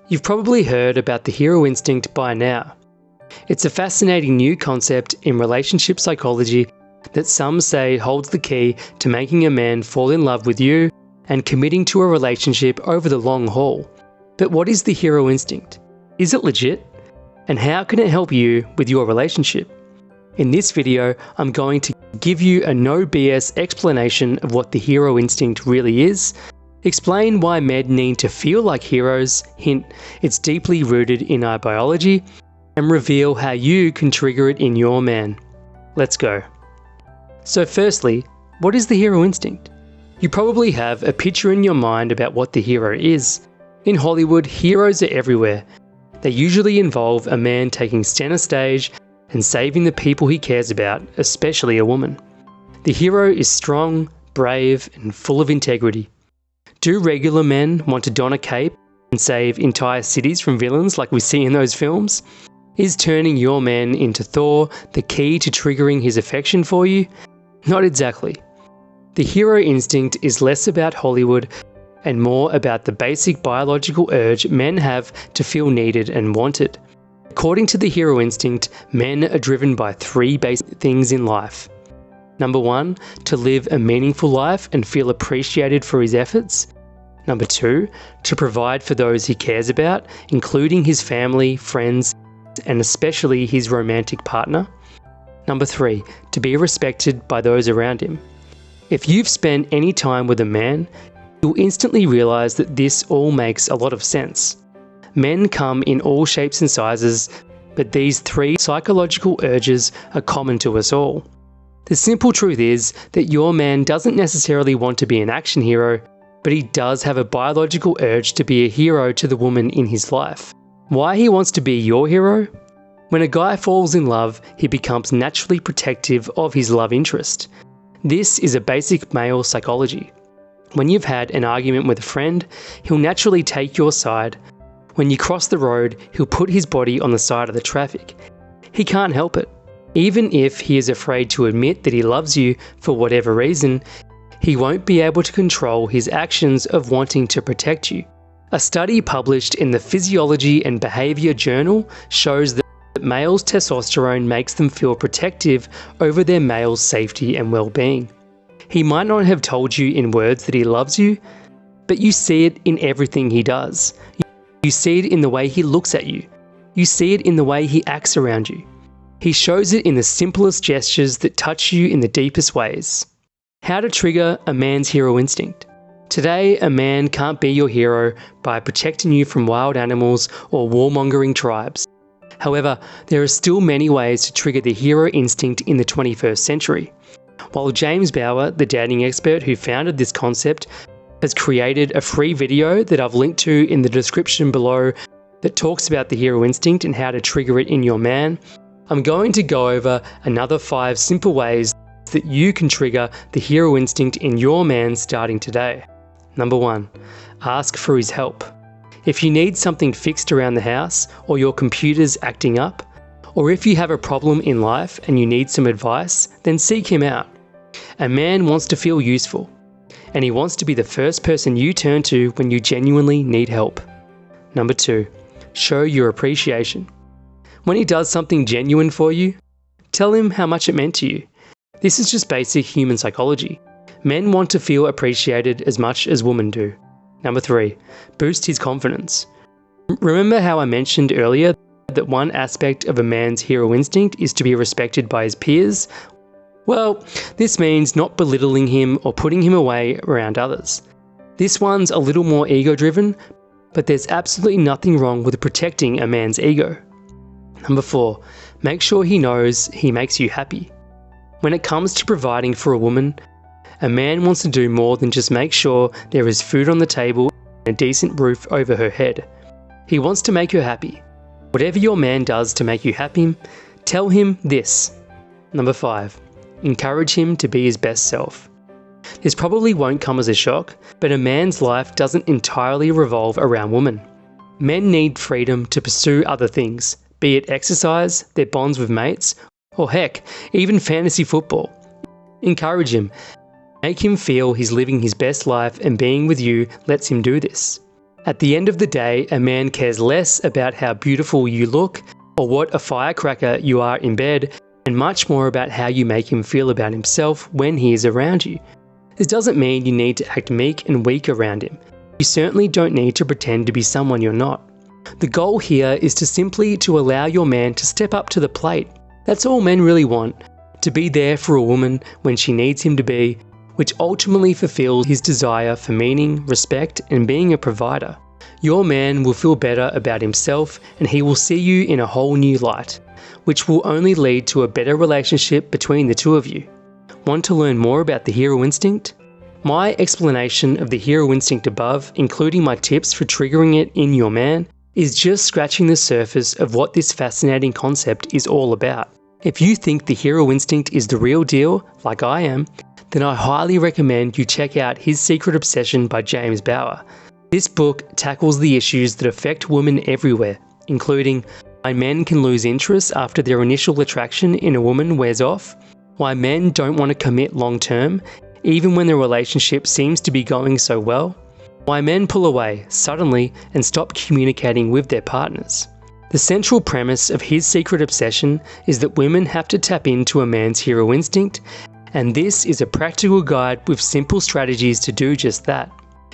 You've probably heard about the hero instinct by now. It's a fascinating new concept in relationship psychology that some say holds the key to making a man fall in love with you and committing to a relationship over the long haul. But what is the hero instinct? Is it legit? And how can it help you with your relationship? In this video, I'm going to give you a no BS explanation of what the hero instinct really is, explain why men need to feel like heroes, hint, it's deeply rooted in our biology, and reveal how you can trigger it in your man. Let's go. So firstly, what is the hero instinct? You probably have a picture in your mind about what the hero is. In Hollywood, heroes are everywhere. They usually involve a man taking center stage and saving the people he cares about, especially a woman. The hero is strong, brave, and full of integrity. Do regular men want to don a cape and save entire cities from villains like we see in those films? Is turning your man into Thor the key to triggering his affection for you? Not exactly. The hero instinct is less about Hollywood and more about the basic biological urge men have to feel needed and wanted. According to the hero instinct, men are driven by three basic things in life. Number one, to live a meaningful life and feel appreciated for his efforts. Number two, to provide for those he cares about, including his family, friends, and especially his romantic partner. Number three, to be respected by those around him. If you've spent any time with a man, you'll instantly realize that this all makes a lot of sense. Men come in all shapes and sizes, but these three psychological urges are common to us all. The simple truth is that your man doesn't necessarily want to be an action hero, but he does have a biological urge to be a hero to the woman in his life. Why he wants to be your hero? When a guy falls in love, he becomes naturally protective of his love interest. This is a basic male psychology. When you've had an argument with a friend, he'll naturally take your side. When you cross the road, he'll put his body on the side of the traffic. He can't help it. Even if he is afraid to admit that he loves you for whatever reason, he won't be able to control his actions of wanting to protect you. A study published in the Physiology and Behavior Journal shows that males' testosterone makes them feel protective over their male's safety and well-being. He might not have told you in words that he loves you, but you see it in everything he does. You see it in the way he looks at you. You see it in the way he acts around you. He shows it in the simplest gestures that touch you in the deepest ways. How to trigger a man's hero instinct. Today, a man can't be your hero by protecting you from wild animals or warmongering tribes. However, there are still many ways to trigger the hero instinct in the 21st century. While James Bauer, the dating expert who founded this concept, has created a free video that I've linked to in the description below that talks about the hero instinct and how to trigger it in your man, I'm going to go over another 5 simple ways that you can trigger the hero instinct in your man starting today. Number 1, ask for his help. If you need something fixed around the house, or your computer's acting up, or if you have a problem in life and you need some advice, then seek him out. A man wants to feel useful, and he wants to be the first person you turn to when you genuinely need help. Number 2, show your appreciation. When he does something genuine for you, tell him how much it meant to you. This is just basic human psychology. Men want to feel appreciated as much as women do. Number 3, boost his confidence. Remember how I mentioned earlier that one aspect of a man's hero instinct is to be respected by his peers? Well, this means not belittling him or putting him away around others. This one's a little more ego-driven, but there's absolutely nothing wrong with protecting a man's ego. Number 4, make sure he knows he makes you happy. When it comes to providing for a woman, a man wants to do more than just make sure there is food on the table and a decent roof over her head. He wants to make her happy. Whatever your man does to make you happy, tell him this. Number 5, encourage him to be his best self. This probably won't come as a shock, but a man's life doesn't entirely revolve around women. Men need freedom to pursue other things, be it exercise, their bonds with mates, or heck, even fantasy football. Encourage him. Make him feel he's living his best life, and being with you lets him do this. At the end of the day, a man cares less about how beautiful you look or what a firecracker you are in bed, and much more about how you make him feel about himself when he is around you. This doesn't mean you need to act meek and weak around him. You certainly don't need to pretend to be someone you're not. The goal here is to simply allow your man to step up to the plate. That's all men really want, to be there for a woman when she needs him to be, which ultimately fulfills his desire for meaning, respect, and being a provider. Your man will feel better about himself, and he will see you in a whole new light, which will only lead to a better relationship between the two of you. Want to learn more about the hero instinct? My explanation of the hero instinct above, including my tips for triggering it in your man, is just scratching the surface of what this fascinating concept is all about. If you think the hero instinct is the real deal, like I am, then I highly recommend you check out His Secret Obsession by James Bauer. This book tackles the issues that affect women everywhere, including why men can lose interest after their initial attraction in a woman wears off, why men don't want to commit long term, even when the relationship seems to be going so well, why men pull away suddenly and stop communicating with their partners. The central premise of His Secret Obsession is that women have to tap into a man's hero instinct, and this is a practical guide with simple strategies to do just that.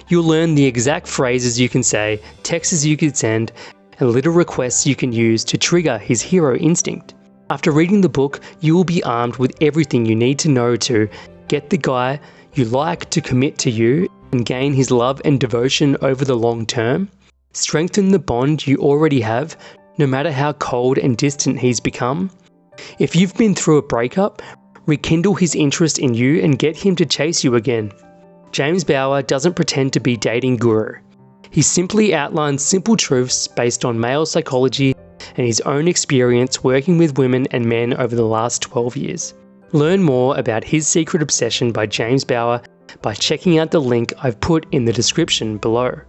You'll learn the exact phrases you can say, texts you can send, and little requests you can use to trigger his hero instinct. After reading the book, you will be armed with everything you need to know to get the guy you like to commit to you and gain his love and devotion over the long term, strengthen the bond you already have, no matter how cold and distant he's become. If you've been through a breakup, rekindle his interest in you and get him to chase you again. James Bauer doesn't pretend to be dating guru. He simply outlines simple truths based on male psychology and his own experience working with women and men over the last 12 years. Learn more about His Secret Obsession by James Bauer by checking out the link I've put in the description below.